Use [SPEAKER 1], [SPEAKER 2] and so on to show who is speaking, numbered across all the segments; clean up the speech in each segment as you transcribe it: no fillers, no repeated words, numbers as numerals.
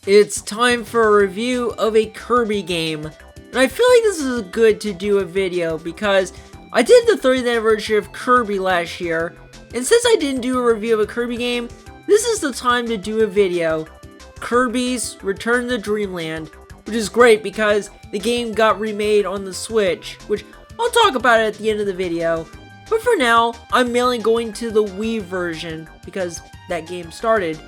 [SPEAKER 1] It's time for a review of a Kirby game. And I feel like this is good to do a video because I did the 30th anniversary of Kirby last year. And since I didn't do a review of a Kirby game, this is the time to do a video. Kirby's Return to Dreamland. Which is great because the game got remade on the Switch, which I'll talk about it at the end of the video. But for now, I'm mainly going to the Wii version because that game started.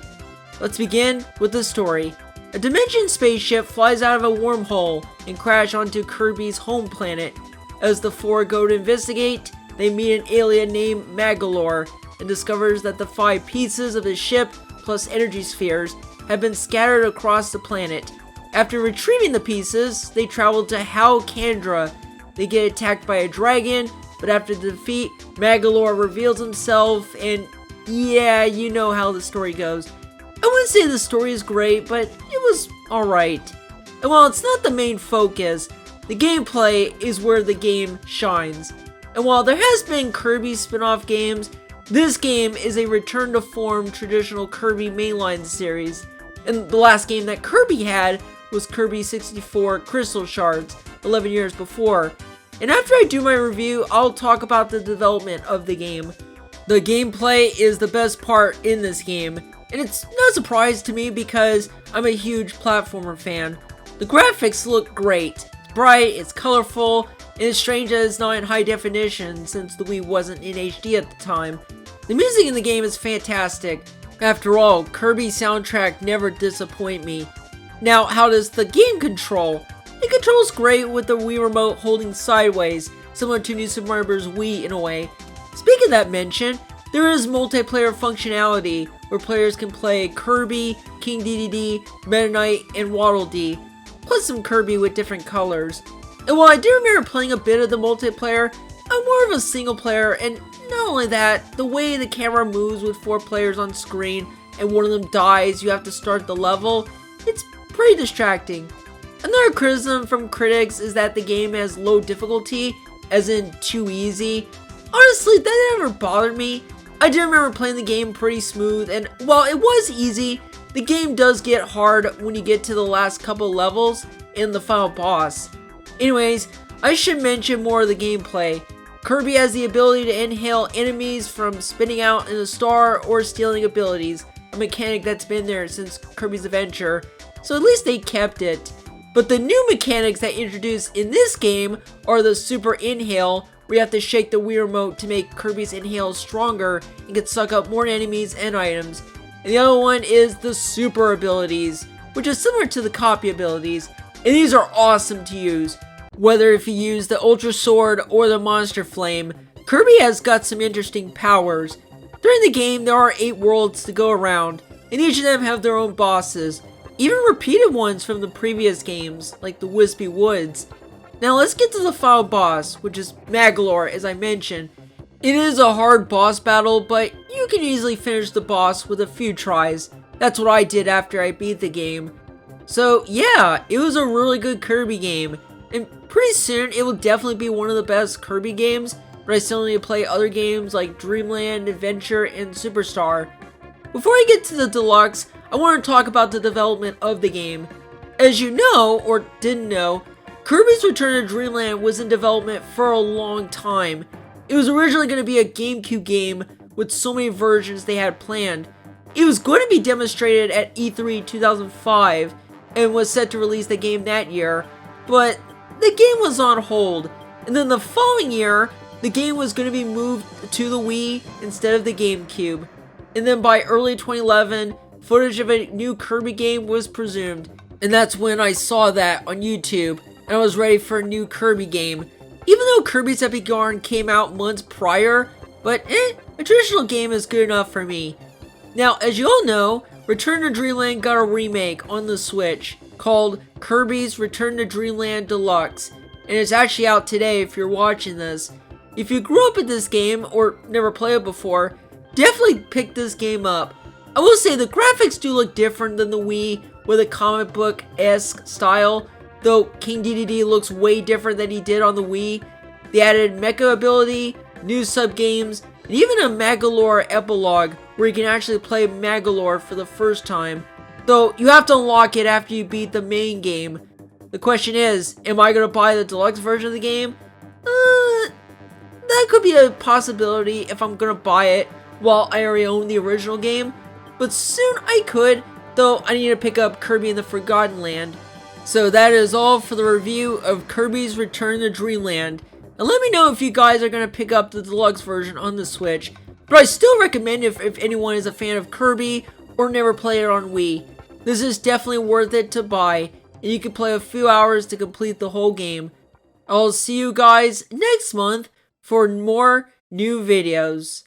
[SPEAKER 1] Let's begin with the story. A Dimension spaceship flies out of a wormhole and crashes onto Kirby's home planet. As the four go to investigate, they meet an alien named Magolor and discovers that the 5 pieces of the ship plus energy spheres have been scattered across the planet. After retrieving the pieces, they travel to Kandra. They get attacked by a dragon, but after the defeat, Magolor reveals himself, and yeah, you know how the story goes. I wouldn't say the story is great, but it was alright. And while it's not the main focus, the gameplay is where the game shines. And while there has been Kirby spin-off games, this game is a return to form traditional Kirby mainline series. And the last game that Kirby had was Kirby 64 Crystal Shards, 11 years before. And after I do my review, I'll talk about the development of the game. The gameplay is the best part in this game, and it's no surprise to me because I'm a huge platformer fan. The graphics look great. It's bright, it's colorful, and it's strange that it's not in high definition since the Wii wasn't in HD at the time. The music in the game is fantastic. After all, Kirby's soundtrack never disappoint me. Now, how does the game control? It controls great with the Wii Remote holding sideways, similar to New Super Mario Bros. Wii in a way. Speaking of that mention, there is multiplayer functionality where players can play Kirby, King Dedede, Meta Knight, and Waddle Dee, plus some Kirby with different colors. And while I do remember playing a bit of the multiplayer, I'm more of a single player, and not only that, the way the camera moves with 4 players on screen and one of them dies, you have to start the level, it's pretty distracting. Another criticism from critics is that the game has low difficulty, as in too easy. Honestly, that never bothered me. I do remember playing the game pretty smooth, and while it was easy, the game does get hard when you get to the last couple levels and the final boss. Anyways, I should mention more of the gameplay. Kirby has the ability to inhale enemies from spinning out in a star or stealing abilities, a mechanic that's been there since Kirby's Adventure, so at least they kept it. But the new mechanics that introduced in this game are the Super Inhale, where you have to shake the Wii Remote to make Kirby's Inhale stronger and can suck up more enemies and items. And the other one is the Super Abilities, which is similar to the Copy Abilities, and these are awesome to use. Whether if you use the Ultra Sword or the Monster Flame, Kirby has got some interesting powers. During the game, there are 8 worlds to go around, and each of them have their own bosses. Even repeated ones from the previous games, like the Wispy Woods. Now let's get to the final boss, which is Magolor, as I mentioned. It is a hard boss battle, but you can easily finish the boss with a few tries. That's what I did after I beat the game. So yeah, it was a really good Kirby game, and pretty soon it will definitely be one of the best Kirby games, but I still need to play other games like Dreamland, Adventure, and Superstar. Before I get to the Deluxe, I want to talk about the development of the game. As you know, or didn't know, Kirby's Return to Dreamland was in development for a long time. It was originally going to be a GameCube game with so many versions they had planned. It was going to be demonstrated at E3 2005 and was set to release the game that year, but the game was on hold. And then the following year, the game was going to be moved to the Wii instead of the GameCube. And then by early 2011, footage of a new Kirby game was presumed, and that's when I saw that on YouTube, and I was ready for a new Kirby game. Even though Kirby's Epic Yarn came out months prior, but a traditional game is good enough for me. Now, as you all know, Return to Dreamland got a remake on the Switch called Kirby's Return to Dreamland Deluxe, and it's actually out today if you're watching this. If you grew up with this game or never played it before, definitely pick this game up. I will say the graphics do look different than the Wii with a comic book-esque style, though King Dedede looks way different than he did on the Wii. They added mecha ability, new sub-games, and even a Magolor epilogue where you can actually play Magolor for the first time. though you have to unlock it after you beat the main game. The question is, am I going to buy the deluxe version of the game? That could be a possibility if I'm going to buy it while I already own the original game, but soon I could, though I need to pick up Kirby in the Forgotten Land. So that is all for the review of Kirby's Return to Dreamland. And let me know if you guys are going to pick up the deluxe version on the Switch. But I still recommend if anyone is a fan of Kirby or never played it on Wii. This is definitely worth it to buy, and you can play a few hours to complete the whole game. I'll see you guys next month for more new videos.